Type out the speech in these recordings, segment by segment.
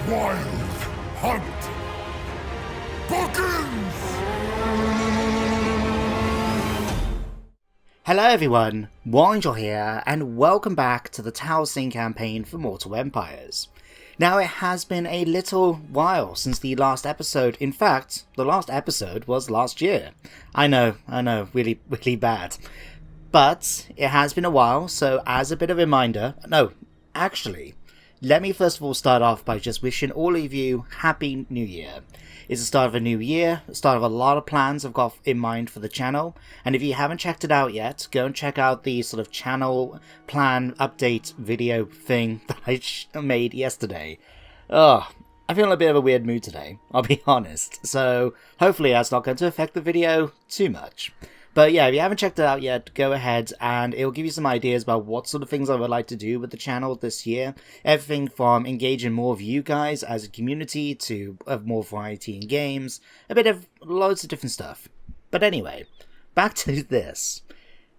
wild hunt begins! Hello everyone, Warren here, and welcome back to the Talsyn campaign for Mortal Empires. Now, it has been a little while since the last episode. In fact, the last episode was last year. I know, really, really bad. But it has been a while, so as a bit of a reminder, let me first of all start off by just wishing all of you Happy New Year. It's the start of a new year, the start of a lot of plans I've got in mind for the channel, and if you haven't checked it out yet, go and check out the sort of channel plan update video thing that I made yesterday. I'm feeling a bit of a weird mood today, I'll be honest, so hopefully that's not going to affect the video too much. But yeah, if you haven't checked it out yet, go ahead and it'll give you some ideas about what sort of things I would like to do with the channel this year. Everything from engaging more of you guys as a community to have more variety in games, a bit of loads of different stuff. But anyway, back to this.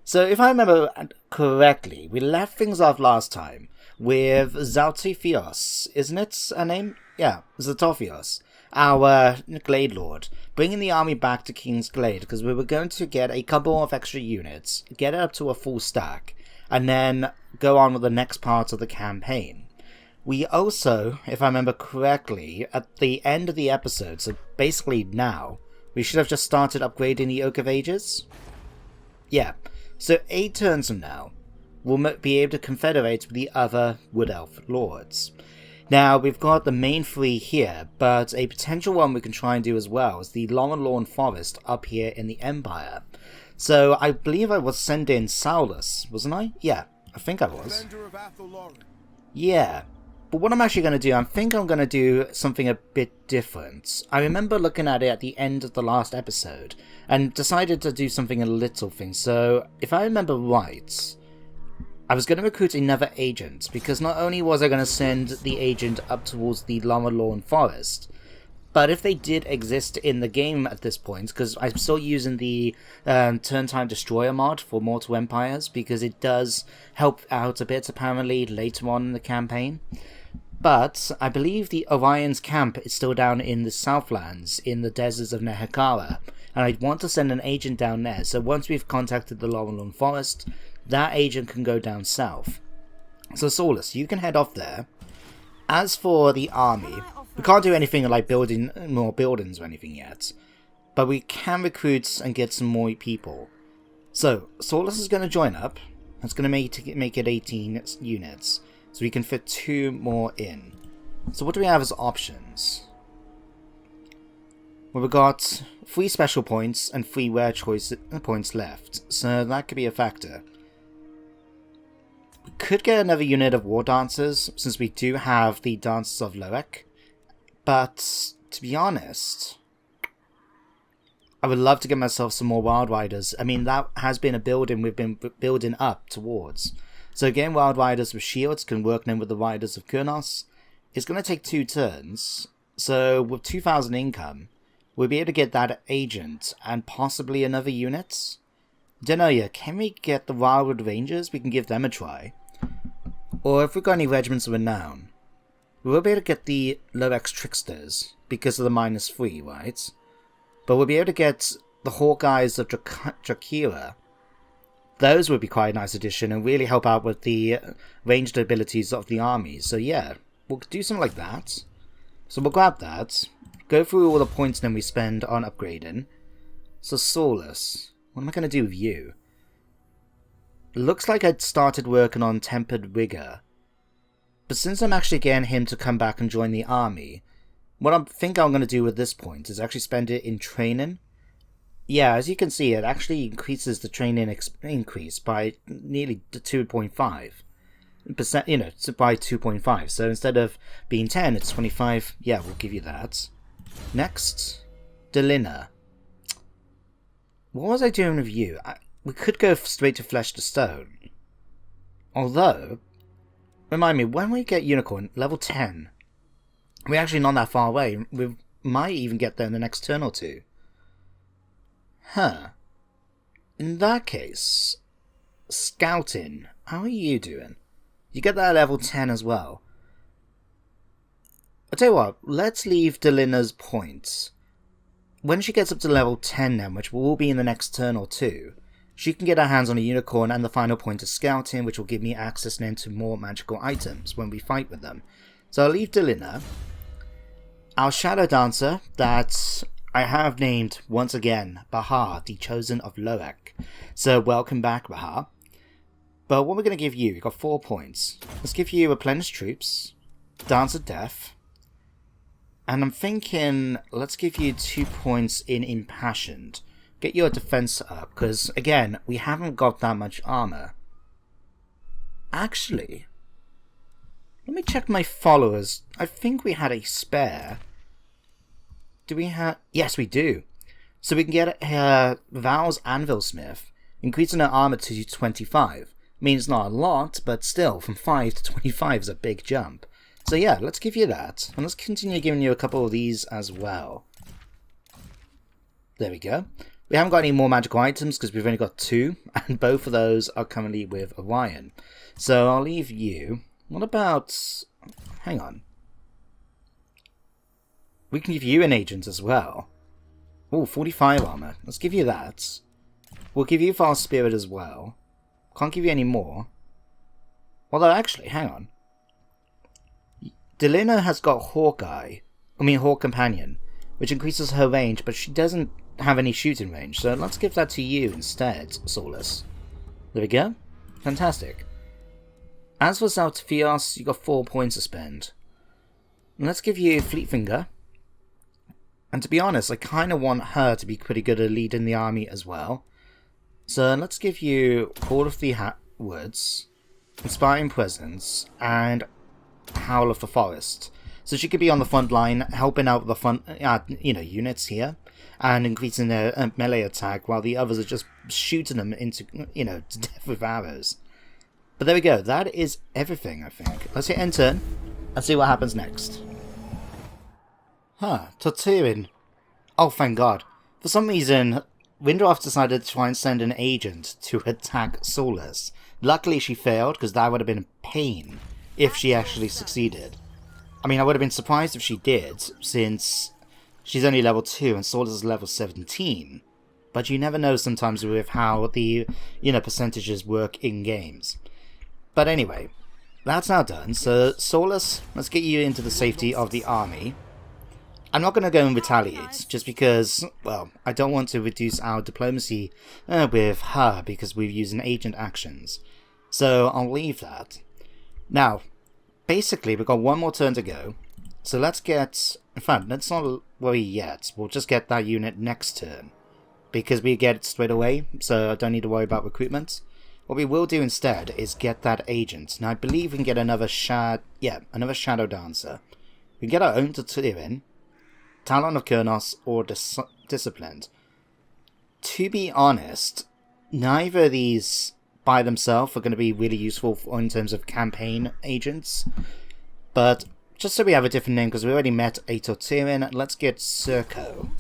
So if I remember correctly, we left things off last time with Zarkis, isn't it her name? Yeah, Zarkis, our Glade Lord, bringing the army back to King's Glade because we were going to get a couple of extra units, get it up to a full stack, and then go on with the next part of the campaign. We also, if I remember correctly, at the end of the episode, so basically now, we should have just started upgrading the Oak of Ages. Yeah, so 8 turns from now, we'll be able to confederate with the other Wood Elf Lords. Now, we've got the main 3 here, but a potential one we can try and do as well is the Lawn Forest up here in the Empire. So, I believe I was sending Saulus, wasn't I? Yeah, I think I was. Yeah, but what I'm actually going to do, I think I'm going to do something a bit different. I remember looking at it at the end of the last episode, and decided to do something a little thing. So, if I remember right, I was going to recruit another agent, because not only was I going to send the agent up towards the Lawn Forest, but if they did exist in the game at this point, because I'm still using the Turn Time Destroyer mod for Mortal Empires, because it does help out a bit apparently later on in the campaign. But I believe the Orion's camp is still down in the Southlands, in the deserts of Nehekara, and I want to send an agent down there, so once we've contacted the Lawn Forest, that agent can go down south. So Saulus, you can head off there. As for the army, we can't do anything like building more buildings or anything yet, but we can recruit and get some more people. So Saulus is going to join up. That's going to make it 18 units, so we can fit 2 more in. So what do we have as options? Well, we've got 3 special points and 3 rare choice points left, so that could be a factor. We could get another unit of War Dancers, since we do have the Dancers of Loek, but to be honest, I would love to get myself some more Wild Riders. I mean, that has been a building we've been building up towards. So getting Wild Riders with shields can work in with the Riders of Kurnos. It's going to take 2 turns, so with 2,000 income, we'll be able to get that agent and possibly another unit. Don't know yet, can we get the Wildwood Rangers? We can give them a try. Or if we've got any regiments of renown, we will be able to get the Loex Tricksters because of the -3, right? But we'll be able to get the Hawkeyes of Drakira. Those would be quite a nice addition and really help out with the ranged abilities of the army. So yeah, we'll do something like that. So we'll grab that, go through all the points then we spend on upgrading. So Saulus, what am I going to do with you? Looks like I'd started working on Tempered Rigor. But since I'm actually getting him to come back and join the army, what I think I'm going to do at this point is actually spend it in training. Yeah, as you can see, it actually increases the training increase by nearly 2.5%, you know, by 2.5. So instead of being 10, it's 25. Yeah, we'll give you that. Next, Delina. What was I doing with you? We could go straight to Flesh to Stone. Although, remind me, when we get Unicorn, level 10, we're actually not that far away. We might even get there in the next turn or 2. Huh. In that case, Scouting, how are you doing? You get that at level 10 as well. I'll tell you what, let's leave Delina's points. When she gets up to level 10 then, which will be in the next turn or two, she can get her hands on a unicorn and the final point of scouting, which will give me access then to more magical items when we fight with them. So I'll leave Delina. Our Shadow Dancer, that I have named, once again, Bahar, the Chosen of Loak. So welcome back, Bahar. But what we're going to give you, you've got 4 points. Let's give you Replenish Troops, Dance of Death, and I'm thinking, let's give you 2 points in Impassioned. Get your defense up, because, again, we haven't got that much armor. Actually, let me check my followers. I think we had a spare. Do we have... Yes, we do. So we can get Val's Anvilsmith, increasing her armor to 25. Means not a lot, but still, from 5 to 25 is a big jump. So yeah, let's give you that. And let's continue giving you a couple of these as well. There we go. We haven't got any more magical items because we've only got 2. And both of those are currently with Orion. So I'll leave you. What about... Hang on. We can give you an agent as well. Oh, 45 armor. Let's give you that. We'll give you Fast Spirit as well. Can't give you any more. Although, actually, hang on. Delina has got Hawk Companion, which increases her range, but she doesn't have any shooting range, so let's give that to you instead, Solus. There we go. Fantastic. As for Zaltfios, you got 4 points to spend. And let's give you Fleetfinger. And to be honest, I kind of want her to be pretty good at leading the army as well. So let's give you Call of the Woods, Inspiring Presence, and Howl of the Forest. So she could be on the front line, helping out the front, units here, and increasing their melee attack, while the others are just shooting them into, to death with arrows. But there we go. That is everything, I think. Let's hit enter and see what happens next. Torturing. Oh, thank God. For some reason, Windroth decided to try and send an agent to attack Solus. Luckily she failed, because that would have been a pain if she actually succeeded. I mean, I would have been surprised if she did, since she's only level 2 and Solus is level 17. But you never know sometimes with how the, percentages work in games. But anyway, that's now done. So, Solus, let's get you into the safety of the army. I'm not going to go and retaliate, just because, well, I don't want to reduce our diplomacy with her, because we're using agent actions. So, I'll leave that. Now, basically, we've got one more turn to go. So let's get... In fact, let's not worry yet. We'll just get that unit next turn, because we get it straight away, so I don't need to worry about recruitment. What we will do instead is get that agent. Now, I believe we can get another another Shadow Dancer. We can get our own Torturing, Talon of Kurnos, or Disciplined. To be honest, neither of these by themselves are going to be really useful in terms of campaign agents. But just so we have a different name, because we already met a Torturing, let's get Serco.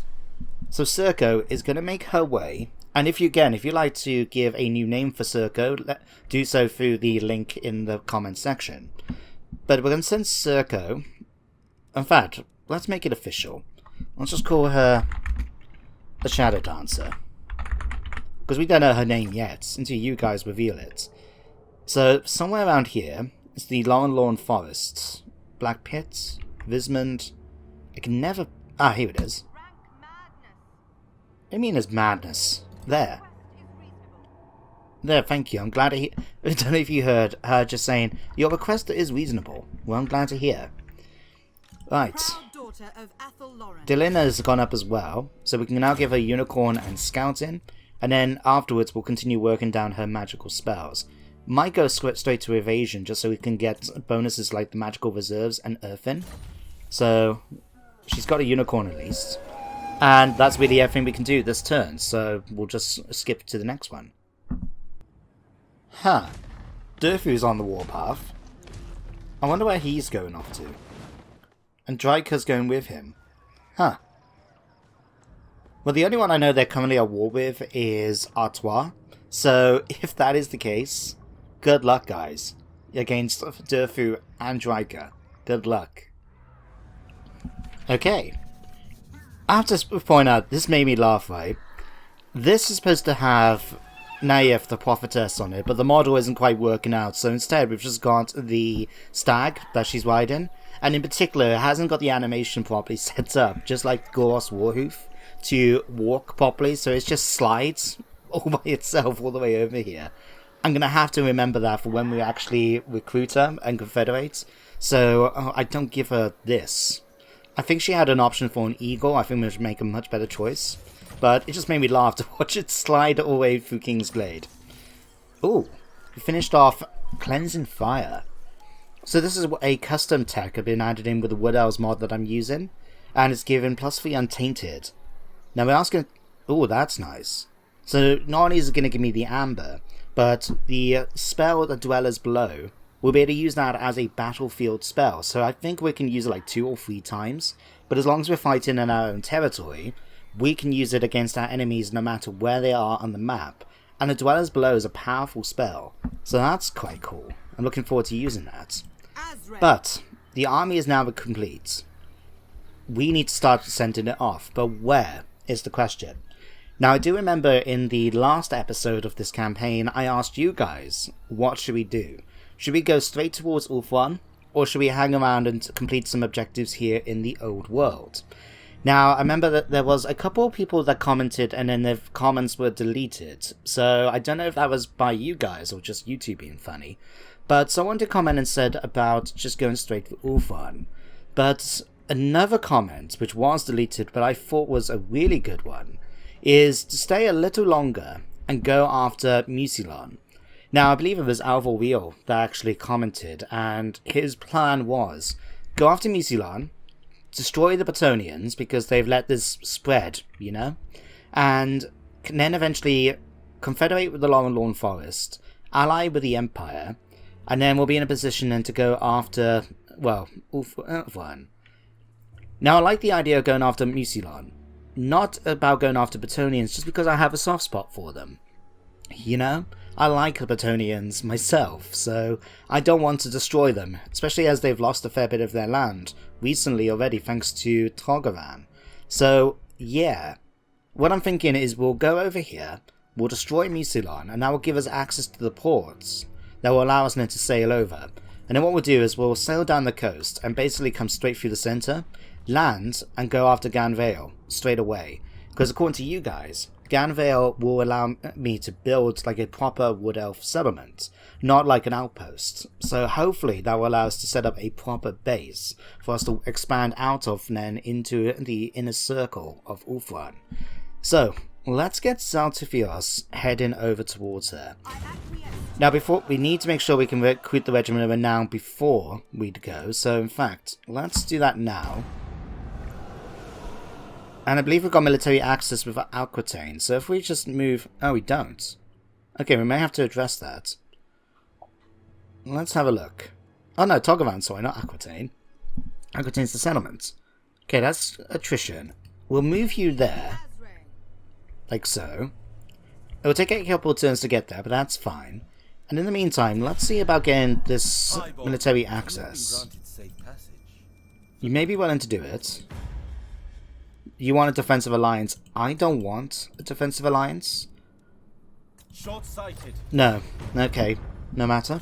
So Serco is going to make her way. And if you like to give a new name for Serco, do so through the link in the comments section. But we're going to send Serco. In fact, let's make it official. Let's just call her the Shadow Dancer, because we don't know her name yet until you guys reveal it. So somewhere around here is the Lawn Forest, Black Pit, Vismond. I can never... here it is. I mean, it's madness. There. There, thank you. I'm glad to hear... I don't know if you heard her just saying, your request is reasonable. Well, I'm glad to hear. Right. Delina's gone up as well, so we can now give her Unicorn and Scouting, and then afterwards we'll continue working down her magical spells. Might go straight to Evasion, just so we can get bonuses like the Magical Reserves and Earthen. So, she's got a Unicorn at least. And that's really everything we can do this turn, so we'll just skip to the next one. Durfu's on the warpath. I wonder where he's going off to. And Dryker's going with him. Well, the only one I know they're currently at war with is Artois. So, if that is the case, good luck, guys. Against Durfu and Dryker. Good luck. Okay. I have to point out, this made me laugh, right? This is supposed to have Naif, the prophetess, on it, but the model isn't quite working out, so instead we've just got the stag that she's riding, and in particular, it hasn't got the animation properly set up, just like Goros Warhoof, to walk properly, so it just slides all by itself all the way over here. I'm going to have to remember that for when we actually recruit her and confederate, so I don't give her this. I think she had an option for an eagle. I think we should make a much better choice. But it just made me laugh to watch it slide all the way through King's Glade. Ooh, we finished off Cleansing Fire. So this is a custom tech I've been added in with the Wood Elves mod that I'm using. And it's given +3 Untainted. Now we're asking... Ooh, that's nice. So not only is it going to give me the Amber, but the spell, the Dwellers Below, we'll be able to use that as a battlefield spell. So I think we can use it like 2 or 3 times. But as long as we're fighting in our own territory, we can use it against our enemies no matter where they are on the map. And the Dwellers Below is a powerful spell. So that's quite cool. I'm looking forward to using that. But the army is now complete. We need to start sending it off. But where is the question? Now I do remember in the last episode of this campaign, I asked you guys, what should we do? Should we go straight towards Ulthuan, or should we hang around and complete some objectives here in the old world? Now, I remember that there was a couple of people that commented and then their comments were deleted, so I don't know if that was by you guys or just YouTube being funny, but someone did comment and said about just going straight for Ulthuan. But another comment, which was deleted but I thought was a really good one, is to stay a little longer and go after Mucilon. Now, I believe it was Overhaul that actually commented, and his plan was go after Mucilon, destroy the Bretonnians because they've let this spread, you know, and then eventually confederate with the Lawn Forest, ally with the Empire, and then we'll be in a position then to go after, well, Ulthuan. Now, I like the idea of going after Mucilon, not about going after Bretonnians just because I have a soft spot for them, you know? I like the Bretonnians myself, so I don't want to destroy them, especially as they've lost a fair bit of their land recently already thanks to Togovan. So, yeah, what I'm thinking is we'll go over here, we'll destroy Mucilon, and that will give us access to the ports that will allow us then to sail over. And then what we'll do is we'll sail down the coast and basically come straight through the centre, land, and go after Ganvale straight away. Because according to you guys, Ganvale will allow me to build like a proper Wood Elf settlement, not like an outpost. So hopefully that will allow us to set up a proper base for us to expand out of and then into the inner circle of Ulthuan. So let's get Zaltifios heading over towards her. Now before, we need to make sure we can recruit the Regiment of Renown before we go, so in fact, let's do that now. And I believe we've got military access with Aquitaine, so if we just move... Oh, we don't. Okay, we may have to address that. Let's have a look. Oh no, Togovan, sorry, not Aquitaine. Aquitaine's the settlement. Okay, that's attrition. We'll move you there. Like so. It will take a couple of turns to get there, but that's fine. And in the meantime, let's see about getting this military access. You may be willing to do it. You want a defensive alliance. I don't want a defensive alliance. Short-sighted. No. Okay. No matter.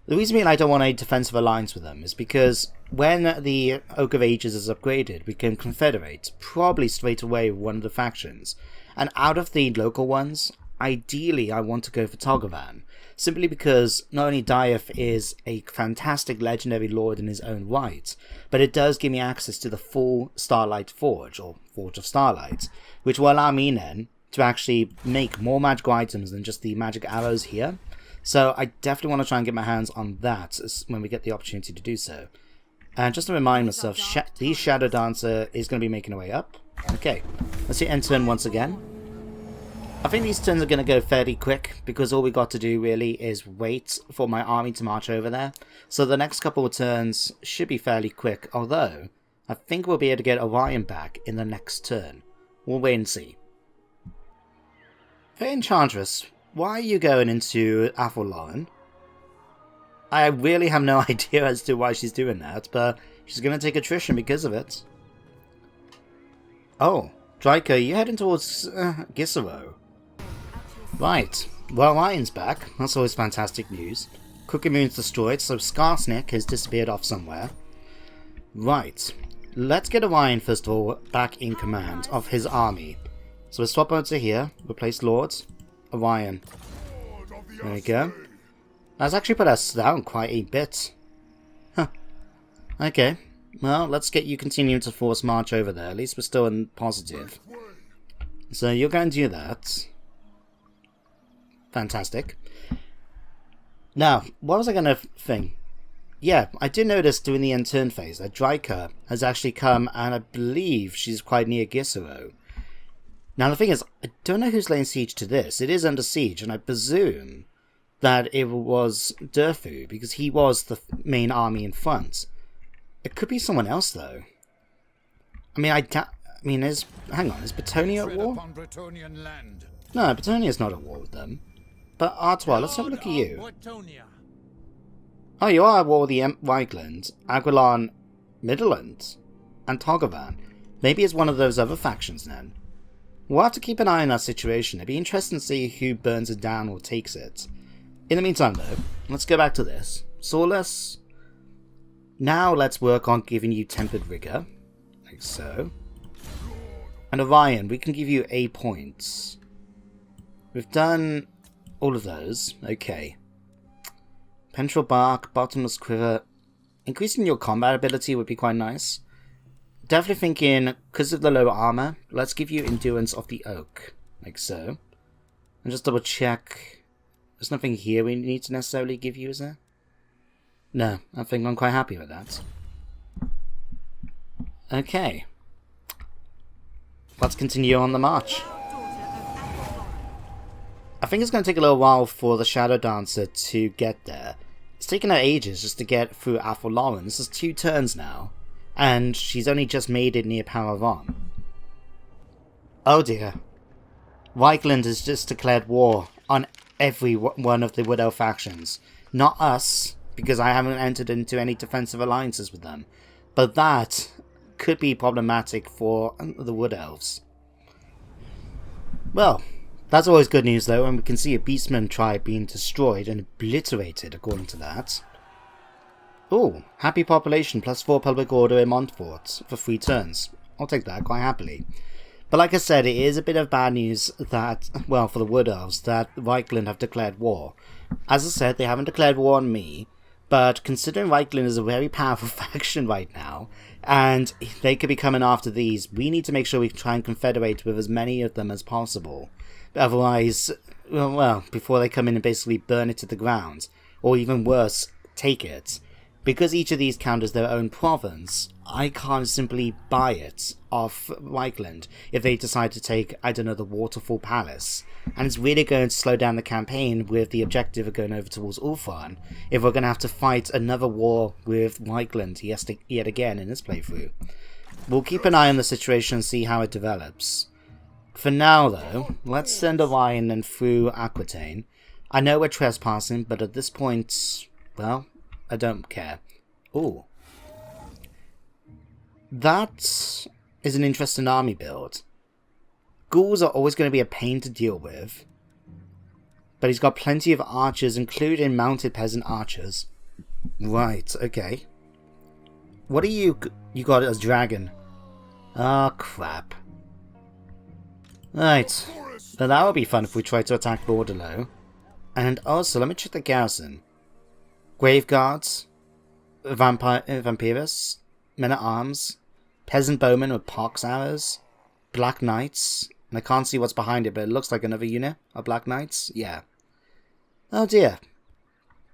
The reason being I don't want a defensive alliance with them is because when the Oak of Ages is upgraded, we can confederate, probably straight away with one of the factions. And out of the local ones, ideally I want to go for Togovan, simply because not only Dieth is a fantastic legendary lord in his own right, but it does give me access to the full Starlight Forge, or Forge of Starlight, which will allow me then to actually make more magical items than just the magic arrows here. So I definitely want to try and get my hands on that when we get the opportunity to do so. And just to remind myself, the Shadow Dancer is going to be making her way up. Okay, let's hit end turn once again. I think these turns are going to go fairly quick, because all we got to do really is wait for my army to march over there. So the next couple of turns should be fairly quick, although I think we'll be able to get Orion back in the next turn. We'll wait and see. Hey Enchantress, why are you going into Athelon? I really have no idea as to why she's doing that, but She's gonna take attrition because of it. Oh, Draco, you're heading towards Gisero. Right. Well, Orion's back. That's always fantastic news. Cookie Moon's destroyed, so Skarsnik has disappeared off somewhere. Right. Let's get Orion, first of all, back in command of his army. So we'll swap over to here. Replace Lords. Orion. There we go. That's actually put us down quite a bit. Huh. Okay. Well, let's get you continuing to force march over there. At least we're still in positive. So you're going to do that. Fantastic. Now, what was I going to think? Yeah, I did notice during the end turn phase that Draika has actually come, and I believe she's quite near Gisero. Now the thing is, I don't know who's laying siege to this. It is under siege, and I presume that it was Durfu, because he was the main army in front. It could be someone else, though. I mean, hang on, is Bretonia at war? No, Bretonia's not at war with them. But Artois, let's have a look at you. Oh, you are at war with the Weigland, Aguilan, Midland, and Togovan. Maybe it's one of those other factions then. We'll have to keep an eye on that situation. It'd be interesting to see who burns it down or takes it. In the meantime, though, let's go back to this. Solus. Now let's work on giving you Tempered Rigor. Like so. And Orion, we can give you 8 points. We've done all of those. Okay. Pentral Bark, Bottomless Quiver. Increasing your combat ability would be quite nice. Definitely thinking, because of the low armor, let's give you Endurance of the Oak. Like so. And just double check. There's nothing here we need to necessarily give you, is there? No, I think I'm quite happy with that. Okay. Let's continue on the march. I think it's going to take a little while for the Shadow Dancer to get there. It's taken her ages just to get through Athelloren. This is 2 turns now. And she's only just made it near Paravan. Oh dear. Weigland has just declared war on every one of the Wood Elf factions. Not us, because I haven't entered into any defensive alliances with them. But that could be problematic for the Wood Elves. Well, that's always good news though, and we can see a Beastman tribe being destroyed and obliterated according to that. Oh, happy population, +4 public order in Montfort for 3 turns. I'll take that quite happily. But like I said, it is a bit of bad news that, well, for the Wood Elves, that Weigland have declared war. As I said, they haven't declared war on me, but considering Weigland is a very powerful faction right now, and they could be coming after these, we need to make sure we try and confederate with as many of them as possible. Otherwise, well, before they come in and basically burn it to the ground, or even worse, take it. Because each of these counters their own province, I can't simply buy it off Weigland if they decide to take, I don't know, the Waterfall Palace. And it's really going to slow down the campaign with the objective of going over towards Ulfan if we're going to have to fight another war with Weigland yet again in this playthrough. We'll keep an eye on the situation and see how it develops. For now, though, let's send Orion and through Aquitaine. I know we're trespassing, but at this point, well, I don't care. Ooh. That is an interesting army build. Ghouls are always going to be a pain to deal with. But he's got plenty of archers, including mounted peasant archers. Right, okay. What are you got as dragon? Ah, crap. Right. Now that would be fun if we try to attack Bordello. And also, let me check the garrison. Graveguards, Vampirus, Men-at-Arms, Peasant Bowmen with pox arrows, Black Knights, and I can't see what's behind it, but it looks like another unit of Black Knights. Yeah. Oh dear.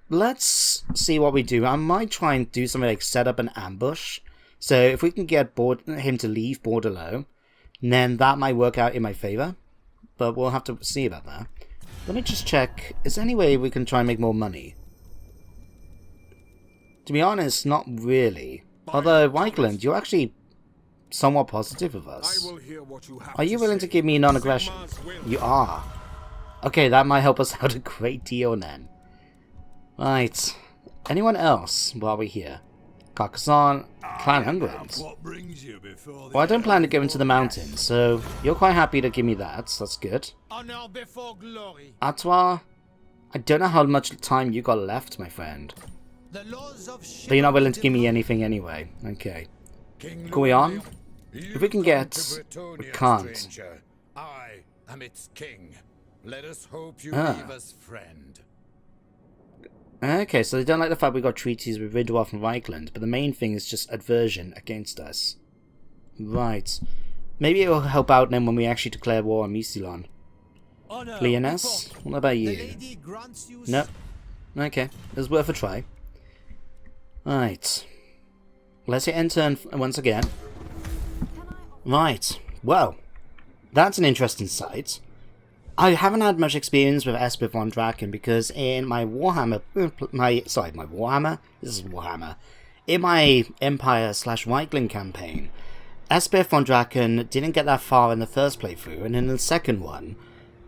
Let's see what we do. I might try and do something like set up an ambush. So if we can get him to leave Bordello, then that might work out in my favour. But we'll have to see about that. Let me just check. Is there any way we can try and make more money? To be honest, not really. Although, Weigland, you're actually somewhat positive of us. Are you willing to give me non-aggression? You are. Okay, that might help us out a great deal then. Right. Anyone else while we're here? Carcassonne, Clan Hungland. What brings you before the Well, I don't plan to go into the mountains, so you're quite happy to give me that, so that's good. honor before glory. Artois, I don't know how much time you got left, my friend. The laws of But you're not willing to give me anything anyway. Okay. Can we on? If we can get... We can't. Stranger. I am its king. Let us hope you Ah. leave us friend. Okay, so they don't like the fact we got treaties with Ridwar and Reichland, but the main thing is just aversion against us. Right. Maybe it will help out then when we actually declare war on Musilon. Leoness, what about you? Nope. Okay, it was worth a try. Right. Let's hit end turn once again. Right. Well, that's an interesting sight. I haven't had much experience with Esper von Draken because in my Warhammer, This is Warhammer. In my Empire/Reichland campaign, Esper von Draken didn't get that far in the first playthrough, and in the second one,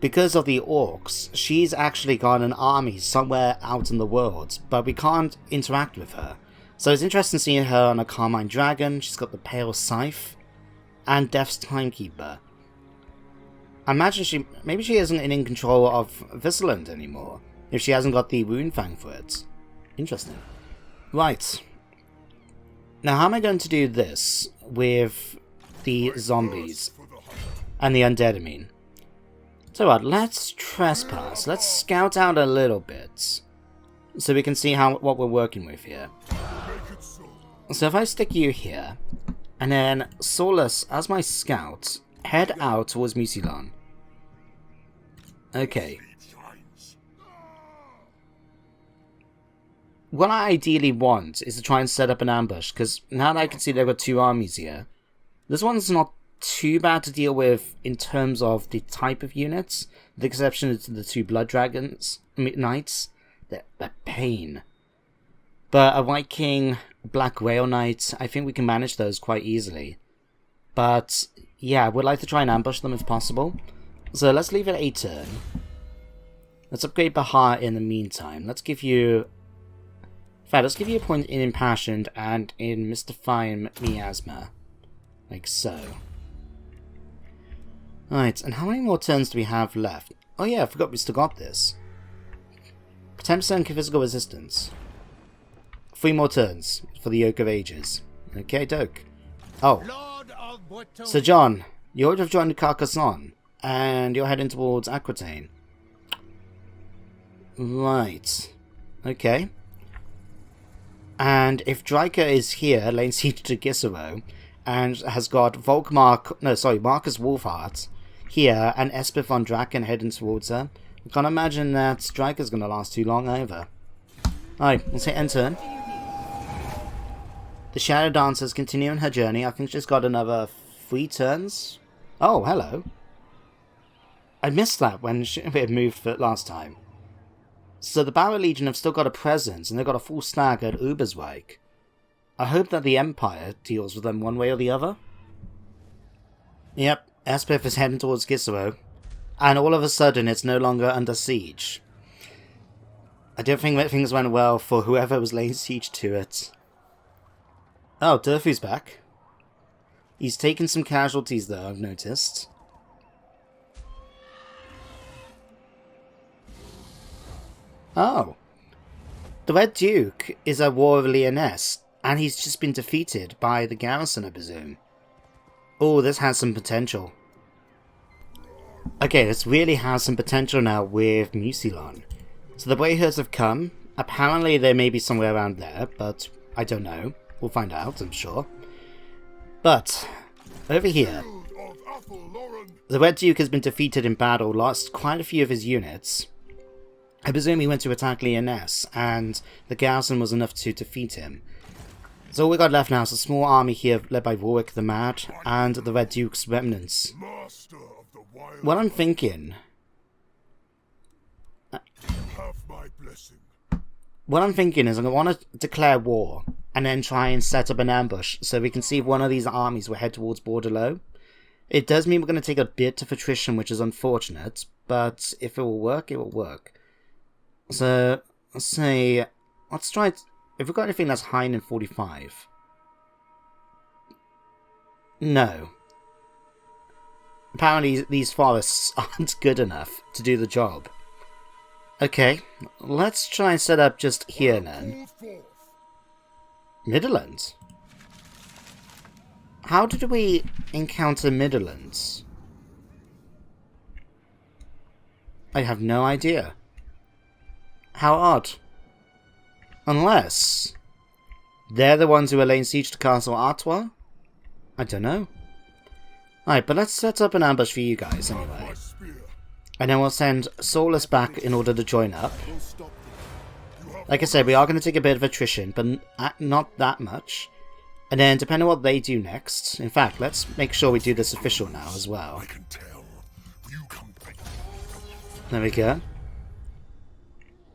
because of the orcs, she's actually got an army somewhere out in the world, but we can't interact with her. So it's interesting seeing her on a Carmine Dragon. She's got the Pale Scythe and Death's Timekeeper. I imagine maybe she isn't in control of Visseland anymore, if she hasn't got the Woundfang for it. Interesting. Right. Now how am I going to do this with the zombies and the undead, I mean? So what, let's trespass. Let's scout out a little bit so we can see what we're working with here. So if I stick you here, and then Solus, as my scout, head out towards Musilon. Okay. What I ideally want is to try and set up an ambush, because now that I can see they've got two armies here, this one's not too bad to deal with in terms of the type of units, with the exception of the two Blood Dragons, Knights. They're pain. But a Viking, Black Whale Knight, I think we can manage those quite easily. But yeah, I would like to try and ambush them if possible. So let's leave it a turn. Let's upgrade Bahar in the meantime. Let's give you... In fact, let's give you a point in Impassioned and in Mystifying Miasma. Like so. Right, and how many more turns do we have left? Oh yeah, I forgot we still got this. 10% physical resistance. 3 more turns for the Yoke of Ages. Okay, doke. Oh. So John, you would have joined Carcassonne, and you're heading towards Aquitaine. Right. Okay. And if Dryker is here, laying siege to Gisero, and has got Marcus Wolfheart here, and Esper von Draken heading towards her, I can't imagine that Dryker's going to last too long either. Alright, let's hit end turn. The Shadow Dancer's continuing her journey. I think she's got another 3 turns. Oh, hello. I missed that when she had moved for last time. So the Barrow Legion have still got a presence, and they've got a full stag at Uberswijk. I hope that the Empire deals with them one way or the other. Yep, Espeth is heading towards Gisero, and all of a sudden it's no longer under siege. I don't think that things went well for whoever was laying siege to it. Oh, Durfu's back. He's taken some casualties though, I've noticed. Oh. The Red Duke is at war with Lyonesse, and he's just been defeated by the garrison, I presume. Oh, this has some potential. Okay, this really has some potential now with Musilon. So the Greyhairs have come. Apparently they may be somewhere around there, but I don't know. We'll find out, I'm sure. But, over here, the Red Duke has been defeated in battle, lost quite a few of his units. I presume he went to attack Lyonesse, and the garrison was enough to defeat him. So all we got left now is a small army here led by Warwick the Mad, and the Red Duke's remnants. What I'm thinking... What I'm thinking is I'm going to want to declare war, and then try and set up an ambush, so we can see if one of these armies will head towards Bordelot. It does mean we're going to take a bit of attrition, which is unfortunate, but if it will work, it will work. So, let's say, let's try If we've got anything that's higher than 45... No. Apparently these forests aren't good enough to do the job. Okay, let's try and set up just here then. Midlands? How did we encounter Midlands? I have no idea. How odd. Unless they're the ones who are laying siege to Castle Artois? I don't know. Alright, but let's set up an ambush for you guys anyway. And then we'll send Solus back in order to join up. Like I said, we are going to take a bit of attrition, but not that much. And then, depending on what they do next... In fact, let's make sure we do this official now as well. There we go.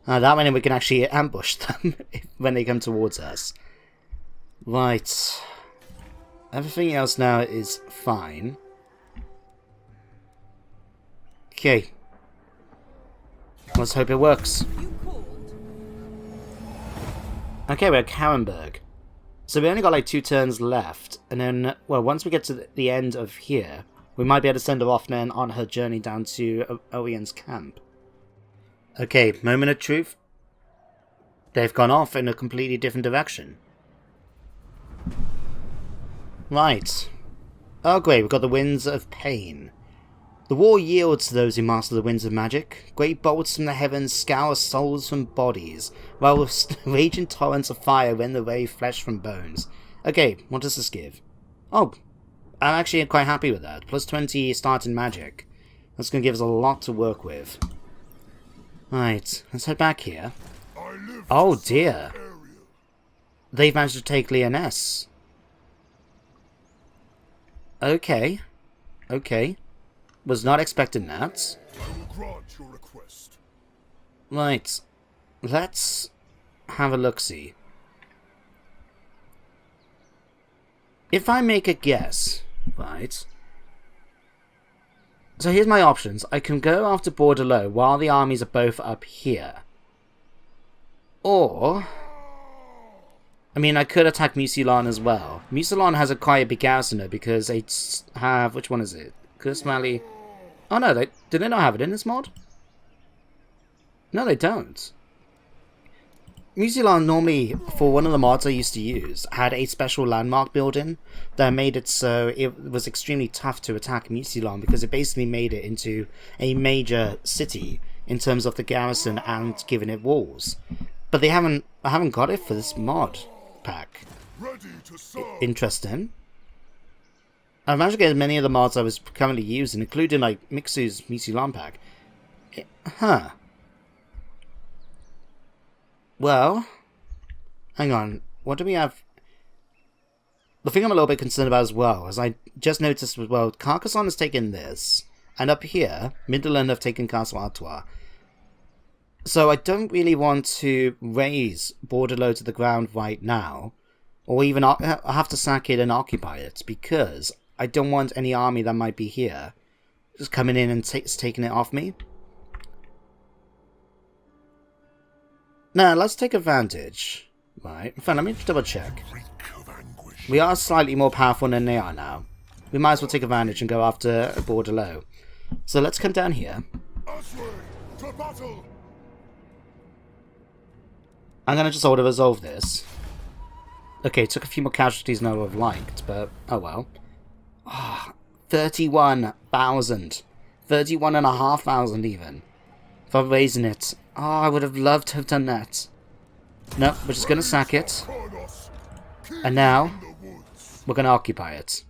That way we can actually ambush them when they come towards us. Right. Everything else now is fine. Okay. Let's hope it works. Okay, we're at Karenberg. So we only got like 2 turns left. And then, well, once we get to the end of here, we might be able to send her off then on her journey down to Orion's camp. Okay, moment of truth. They've gone off in a completely different direction. Right. Oh great, we've got the Winds of Pain. The war yields to those who master the winds of magic. Great bolts from the heavens scour souls from bodies, while with raging torrents of fire rend away flesh from bones. Okay, what does this give? Oh, I'm actually quite happy with that. Plus 20 starting magic. That's going to give us a lot to work with. Right, let's head back here. Oh dear. They've managed to take Lyonesse. Okay. Okay. Was not expecting that. I will grant your request. Right. Let's have a look-see. If I make a guess, right. So here's my options. I can go after Bordelot while the armies are both up here. Or... I mean, I could attack Mucilon as well. Mucilon has a quite a big garrison though, because they have... Which one is it? Curse Valley... Oh no, do they not have it in this mod? No, they don't. Mucilon normally, for one of the mods I used to use, had a special landmark building that made it so it was extremely tough to attack Mucilon because it basically made it into a major city in terms of the garrison and giving it walls. But I haven't got it for this mod pack. Interesting. I've managed to get many of the mods I was currently using, including like Mixu's Mucilon pack. Huh. Well, hang on. What do we have? The thing I'm a little bit concerned about as well, as I just noticed as well, Carcassonne has taken this, and up here, Midland have taken Castle Artois. So I don't really want to raise Bordelot to the ground right now, or even I have to sack it and occupy it, because I don't want any army that might be here just coming in and taking it off me. Now, let's take advantage. Right, in fact, let me double check. We are slightly more powerful than they are now. We might as well take advantage and go after Bordelot. So let's come down here. I'm going to just auto-resolve this. Okay, took a few more casualties than I would have liked, but oh well. Oh, 31,000. 31,500 even. For raising it. Oh, I would have loved to have done that. No, we're just going to sack it. And now, we're going to occupy it.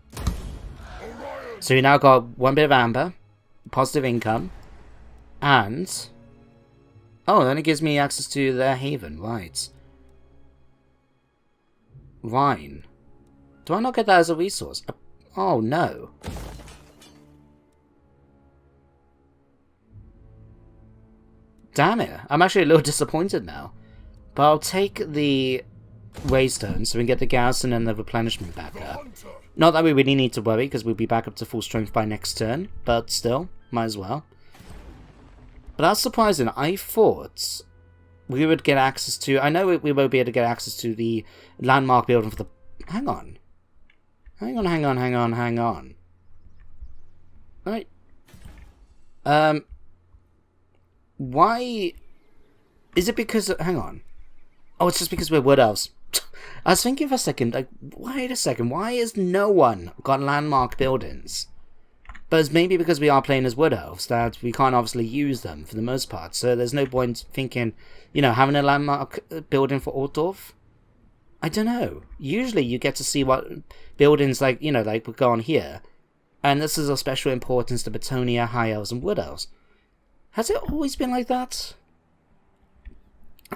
So we now got one bit of amber, positive income, and... Oh, then it gives me access to their haven, right. Rhine. Do I not get that as a resource? Oh, no. Damn it. I'm actually a little disappointed now. But I'll take the Waystone so we can get the garrison and the replenishment back up. Not that we really need to worry because we'll be back up to full strength by next turn. But still, might as well. But that's surprising. I thought we would get access to... I know we won't be able to get access to the landmark building for the... Hang on. Hang on. Right. Why... Is it because... Hang on. Oh, it's just because we're Wood Elves. I was thinking for a second, like, wait a second, why has no one got landmark buildings? But it's maybe because we are playing as Wood Elves that we can't obviously use them for the most part. So there's no point thinking, you know, having a landmark building for Altdorf. I don't know. Usually you get to see what buildings, like, you know, like we go on here. And this is of special importance to Betonia, High Elves, and Wood Elves. Has it always been like that?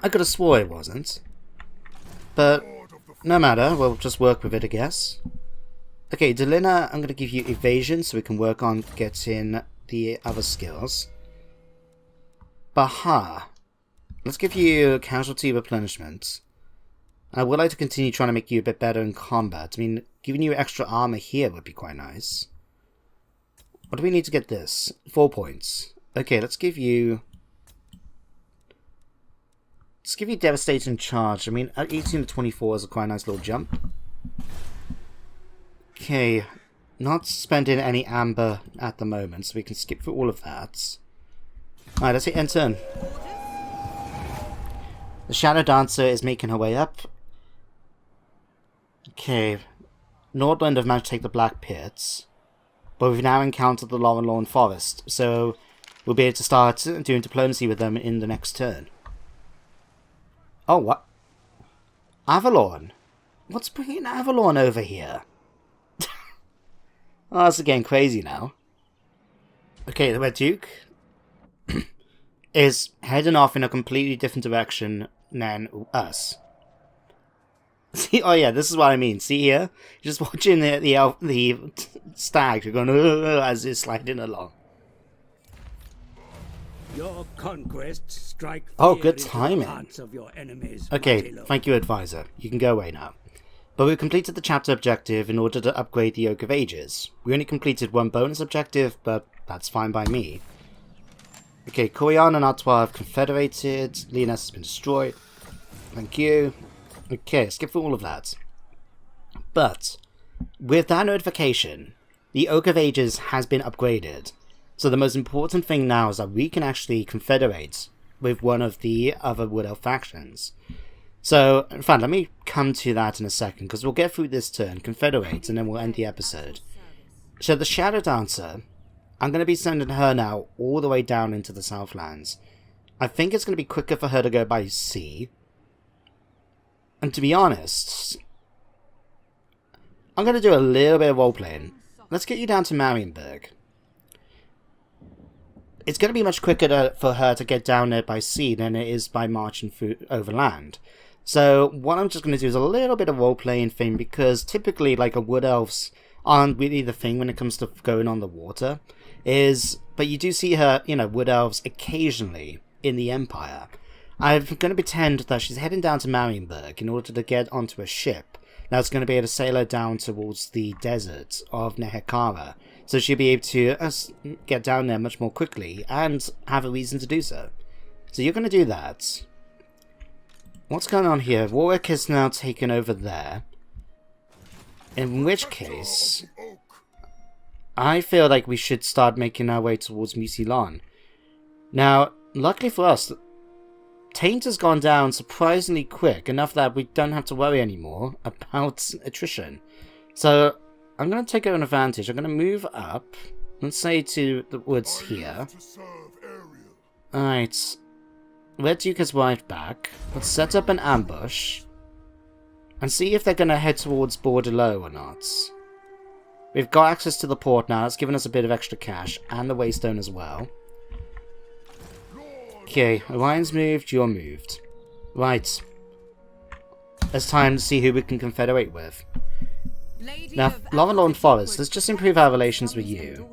I could have swore it wasn't. But no matter, we'll just work with it, I guess. Okay, Delina, I'm going to give you evasion so we can work on getting the other skills. Baha, let's give you casualty replenishment. I would like to continue trying to make you a bit better in combat. I mean, giving you extra armor here would be quite nice. What do we need to get this? 4 points. Okay, let's give you... Let's give you Devastating Charge. I mean, 18 to 24 is a quite nice little jump. Okay, not spending any amber at the moment, so we can skip through all of that. Alright, let's hit end turn. The Shadow Dancer is making her way up. Okay, Nordland have managed to take the Black Pits, but we've now encountered the Lawn Forest, so we'll be able to start doing diplomacy with them in the next turn. Oh, what? Avalon? What's bringing Avalon over here? Oh, that's getting crazy now. Okay, the Red Duke is heading off in a completely different direction than us. See, oh yeah, this is what I mean. See here? You're just watching the stag going as it's sliding along. Your conquests strike good timing. of your enemies, okay, thank you, advisor. You can go away now. But we've completed the chapter objective in order to upgrade the Oak of Ages. We only completed one bonus objective, but that's fine by me. Okay, Corian and Artois have confederated. Leones has been destroyed. Thank you. Okay, skip through all of that. But with that notification, the Oak of Ages has been upgraded. So the most important thing now is that we can actually confederate with one of the other Wood Elf factions. So, in fact, let me come to that in a second, because we'll get through this turn, confederate, and then we'll end the episode. So the Shadow Dancer, I'm going to be sending her now all the way down into the Southlands. I think it's going to be quicker for her to go by sea. And to be honest, I'm going to do a little bit of role-playing. Let's get you down to Marienburg. It's going to be much quicker for her to get down there by sea than it is by marching through overland. So what I'm just going to do is a little bit of role-playing thing, because typically, like, a Wood Elves aren't really the thing when it comes to going on the water. But you do see her, you know, Wood Elves occasionally in the Empire. I'm going to pretend that she's heading down to Marienburg in order to get onto a ship. Now it's going to be able to sail her down towards the desert of Nehekara. So she'll be able to get down there much more quickly and have a reason to do so. So you're going to do that. What's going on here? Warwick is now taken over there. In which case, I feel like we should start making our way towards Musilon. Now, luckily for us, Taint has gone down surprisingly quick, enough that we don't have to worry anymore about attrition. So, I'm going to take an advantage. I'm going to move up, let's say to the woods here. Alright, Red Duke has arrived back. Let's set up an ambush and see if they're going to head towards Bordelot or not. We've got access to the port now. It's given us a bit of extra cash and the Waystone as well. Okay, Orion's moved, you're moved. Right. It's time to see who we can confederate with. Now, Lawn Forest, let's just improve our relations with you.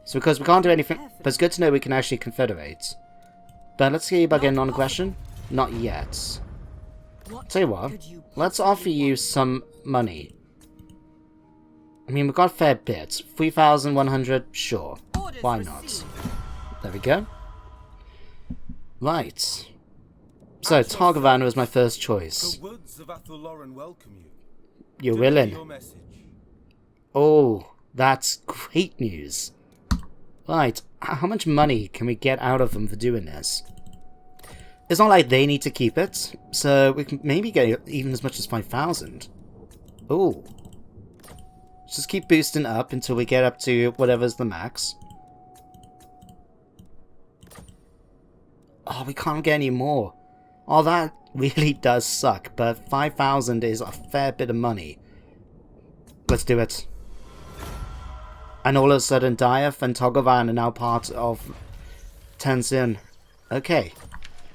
So because we can't do anything, but it's good to know we can actually confederate. But let's get you back in non-aggression. Not yet. Tell you what, let's offer you some money. I mean, we've got a fair bit. 3,100, sure. Why not? There we go. Right. So, Targavan was my first choice. The woods of Athalloran welcome you. You're Deliver willing. your message. Oh, that's great news. Right, how much money can we get out of them for doing this? It's not like they need to keep it, so we can maybe get even as much as 5,000. Oh. Just keep boosting up until we get up to whatever's the max. Oh, we can't get any more. Oh, that really does suck, but 5,000 is a fair bit of money. Let's do it. And all of a sudden, Diath and Togovan are now part of Talsyn. Okay.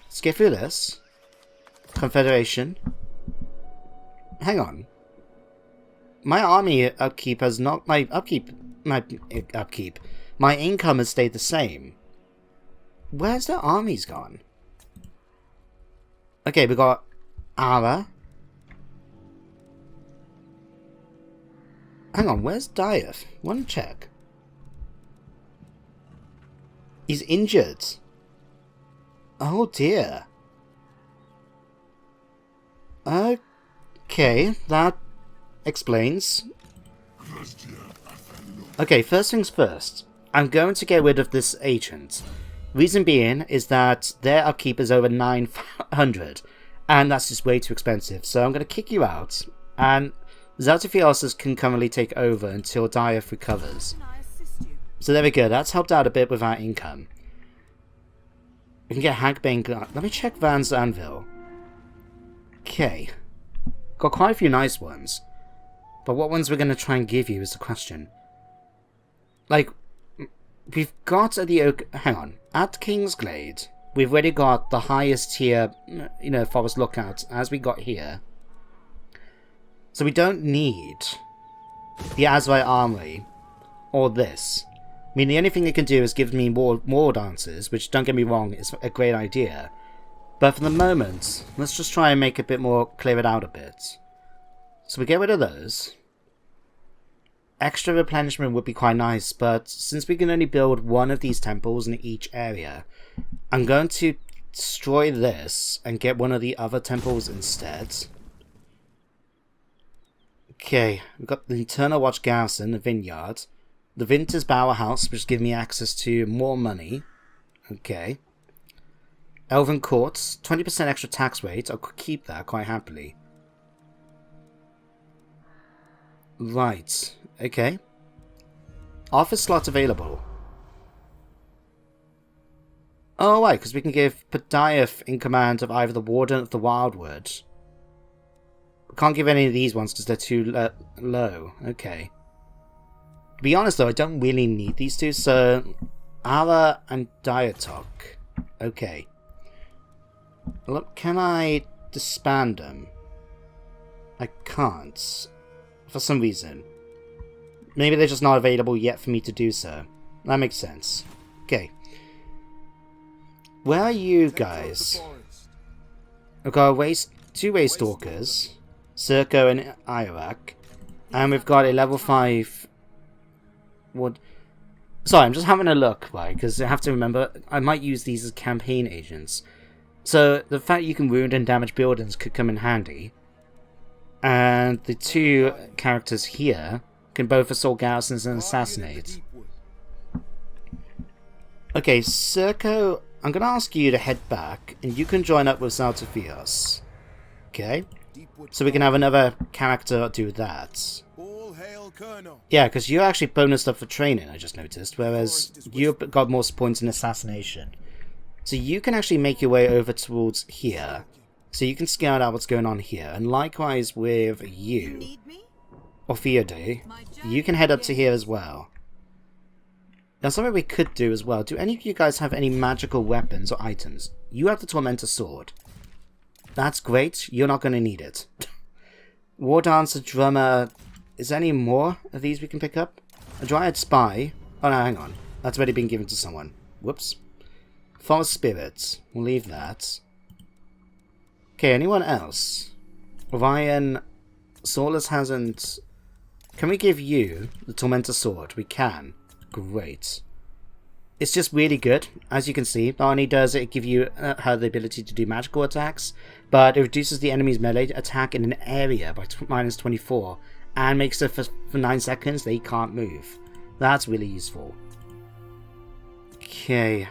Let's get through this. Confederation. Hang on. My army upkeep has not... My income has stayed the same. Where's the armies gone? Okay, we got Ara. Hang on, where's Diath? One check. He's injured. Oh dear. Okay, that explains. Okay, first things first. I'm going to get rid of this agent. Reason being is that their upkeep is over 900, and that's just way too expensive. So I'm going to kick you out, and Zarkis can currently take over until Diath recovers. So there we go, that's helped out a bit with our income. We can get Hagbane. Let me check Van's Anvil. Okay. Got quite a few nice ones. But what ones we're going to try and give you is the question. Like, we've got at the Oak... Hang on. At Kingsglade, we've already got the highest tier, you know, Forest Lookout as we got here. So we don't need the Asrai Armory or this. I mean, the only thing it can do is give me more dancers, which, don't get me wrong, is a great idea. But for the moment, let's just try and make it a bit more, clear it out a bit. So we get rid of those. Extra replenishment would be quite nice, but since we can only build one of these temples in each area, I'm going to destroy this and get one of the other temples instead. Okay, we've got the Eternal Watch Garrison, the Vineyard. The Vinter's Bower House, which gives me access to more money. Okay. Elven Courts, 20% extra tax rate. I'll keep that quite happily. Right. Okay. Office slot available. Oh, right, because we can give Diath in command of either the Warden of the Wildwood. We can't give any of these ones because they're too low. Okay. To be honest though, I don't really need these two, so Ara and Diatok. Okay. Look, can I disband them? I can't. For some reason. Maybe they're just not available yet for me to do so. That makes sense. Okay. Where are you guys? We've got two Waste Stalkers, Circo and Irak, and we've got a level 5... What? Sorry, I'm just having a look, right? Because I have to remember, I might use these as campaign agents. So, the fact you can wound and damage buildings could come in handy. And the two characters here can both assault garrisons and assassinate. Okay, Circo, I'm going to ask you to head back, and you can join up with Zarkis. Okay? So we can have another character do that. Yeah, because you're actually bonused up for training, I just noticed, whereas you've got more points in assassination. So you can actually make your way over towards here. So you can scout out what's going on here. And likewise with you, or Theode, you can head up to here as well. Now something we could do as well, do any of you guys have any magical weapons or items? You have the Tormentor Sword. That's great, you're not going to need it. War Dancer, Drummer... Is there any more of these we can pick up? A Dryad Spy. Oh no, hang on. That's already been given to someone. Whoops. Forest Spirits. We'll leave that. Okay, anyone else? Orion. Solus hasn't... Can we give you the Tormentor Sword? We can. Great. it's just really good. As you can see, not only does it give you the ability to do magical attacks, but it reduces the enemy's melee attack in an area by minus 24, and makes it for 9 seconds they can't move. That's really useful. Okay.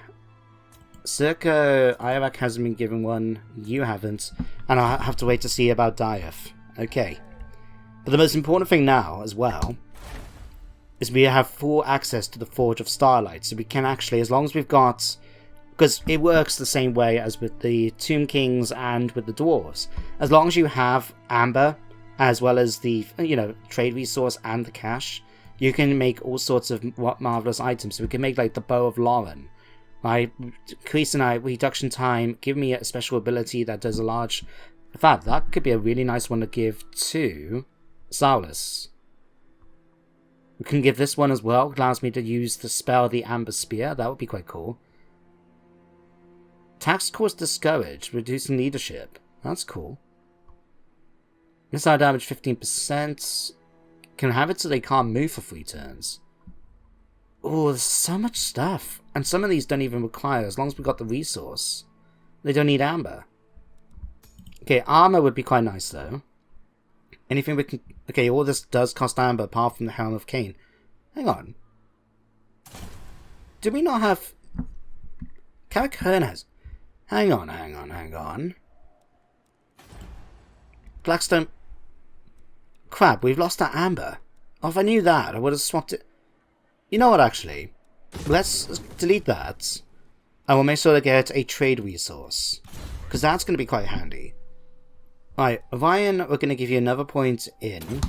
Circo, Irak hasn't been given one, you haven't, and I'll have to wait to see about Dieth. Okay. But the most important thing now, as well, is we have full access to the Forge of Starlight, so we can actually, as long as we've got... Because it works the same way as with the Tomb Kings and with the Dwarves. As long as you have Amber, as well as the, trade resource and the cash, you can make all sorts of marvelous items. So we can make, like, the Bow of Lauren. Right? Increasing our reduction time, give me a special ability that does a large... In fact, that could be a really nice one to give to Saulus. We can give this one as well. It allows me to use the spell, the Amber Spear. That would be quite cool. Tax cost discouraged, reducing leadership. That's cool. Missile damage 15%. Can have it so they can't move for 3 turns. Oh, there's so much stuff. And some of these don't even require, as long as we got the resource. They don't need Amber. Okay, armor would be quite nice though. Anything we can... Okay, all this does cost Amber apart from the Helm of Cain. Hang on. Do we not have... Carrick Hearn has... Hang on. Blackstone... Crap, we've lost our Amber. Oh, if I knew that, I would have swapped it... You know what, actually? Let's delete that. I will make sure to get a trade resource. Because that's going to be quite handy. Right, Orion, we're going to give you another point in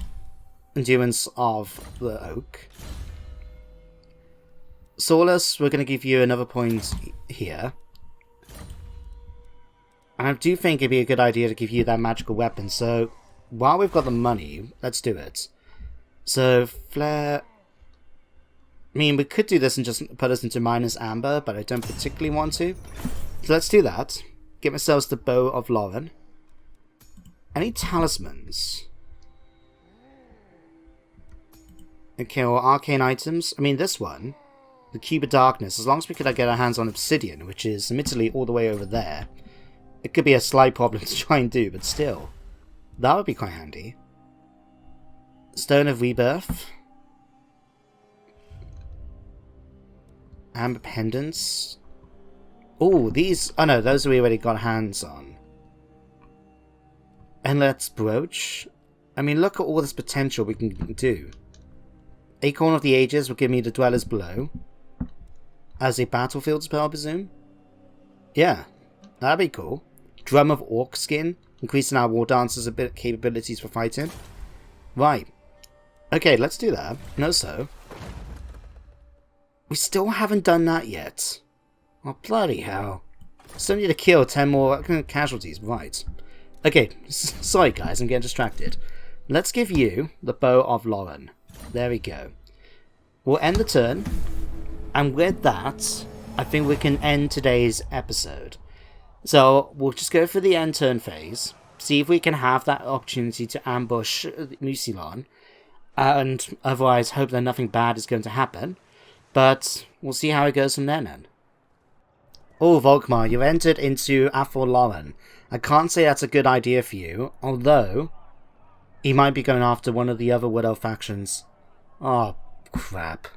Endurance of the Oak. Saulus, we're going to give you another point here. And I do think it'd be a good idea to give you that magical weapon, so while we've got the money, let's do it. So, Flare... I mean, we could do this and just put us into minus Amber, but I don't particularly want to. So let's do that. Get ourselves the Bow of Lauren. Any talismans? Okay, or arcane items. I mean, this one, the Cube of Darkness, as long as we could get our hands on Obsidian, which is admittedly all the way over there, it could be a slight problem to try and do, but still, that would be quite handy. Stone of Rebirth. Amber Pendants. Oh, these... Oh no, those we already got hands on. Inlet's Brooch. I mean, look at all this potential we can do. Acorn of the Ages will give me the Dweller's Blow. As a battlefield spell, I presume? Yeah, that'd be cool. Drum of Orc Skin. Increasing our War Dancer's capabilities for fighting. Right. Okay, let's do that. No, so. We still haven't done that yet. Oh, bloody hell. Still need to kill 10 more casualties. Right. Okay, sorry guys, I'm getting distracted. Let's give you the Bow of Lauren. There we go. We'll end the turn, and with that, I think we can end today's episode. So, we'll just go for the end turn phase, see if we can have that opportunity to ambush Mucilon, and otherwise hope that nothing bad is going to happen, but we'll see how it goes from there then. Oh, Volkmar, you've entered into Athor Lauren. I can't say that's a good idea for you, although he might be going after one of the other Wood Elf factions. Oh, crap.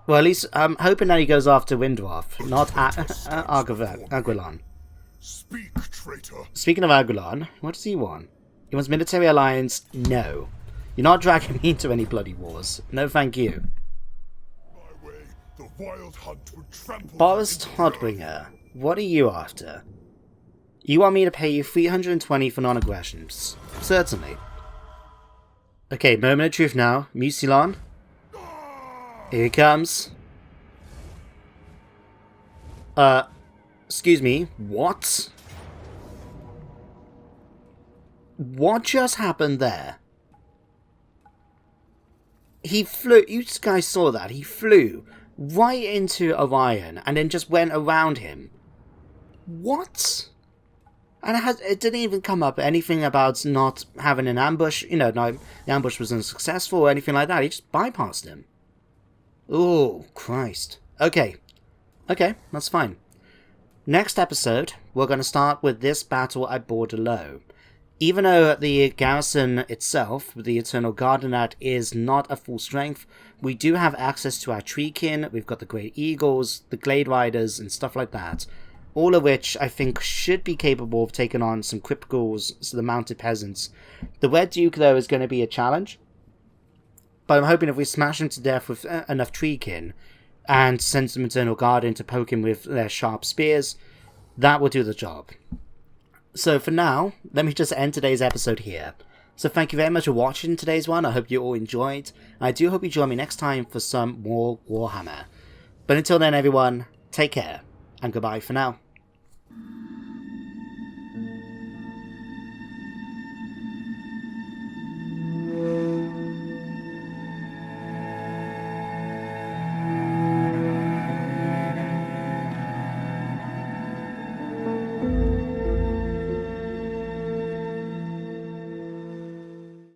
Well, at least I'm hoping that he goes after Windwarf, not Aguilon. Speak, traitor. Speaking of Aguilon, what does he want? He wants military alliance? No. You're not dragging me into any bloody wars. No, thank you. My way, the wild hunt would trample. Boris Toddbringer. What are you after? You want me to pay you 320 for non-aggression? Certainly. Okay, moment of truth now. Mucilon. Here he comes. Excuse me. What? What just happened there? He flew... You guys saw that. He flew right into Orion and then just went around him. What? And it didn't even come up anything about not having an ambush. You know, no, the ambush was unsuccessful or anything like that. He just bypassed him. Oh, Christ. Okay, that's fine. Next episode, we're going to start with this battle at Bordelot. Even though the garrison itself, with the Eternal Gardener, is not at full strength, we do have access to our treekin, we've got the Great Eagles, the Glade Riders, and stuff like that. All of which I think should be capable of taking on some cripples, so the Mounted Peasants. The Red Duke, though, is going to be a challenge. But I'm hoping if we smash him to death with enough treekin, and send some Eternal Guardian to poke him with their sharp spears, that will do the job. So for now, let me just end today's episode here. So thank you very much for watching today's one. I hope you all enjoyed. I do hope you join me next time for some more Warhammer. But until then, everyone, take care, and goodbye for now.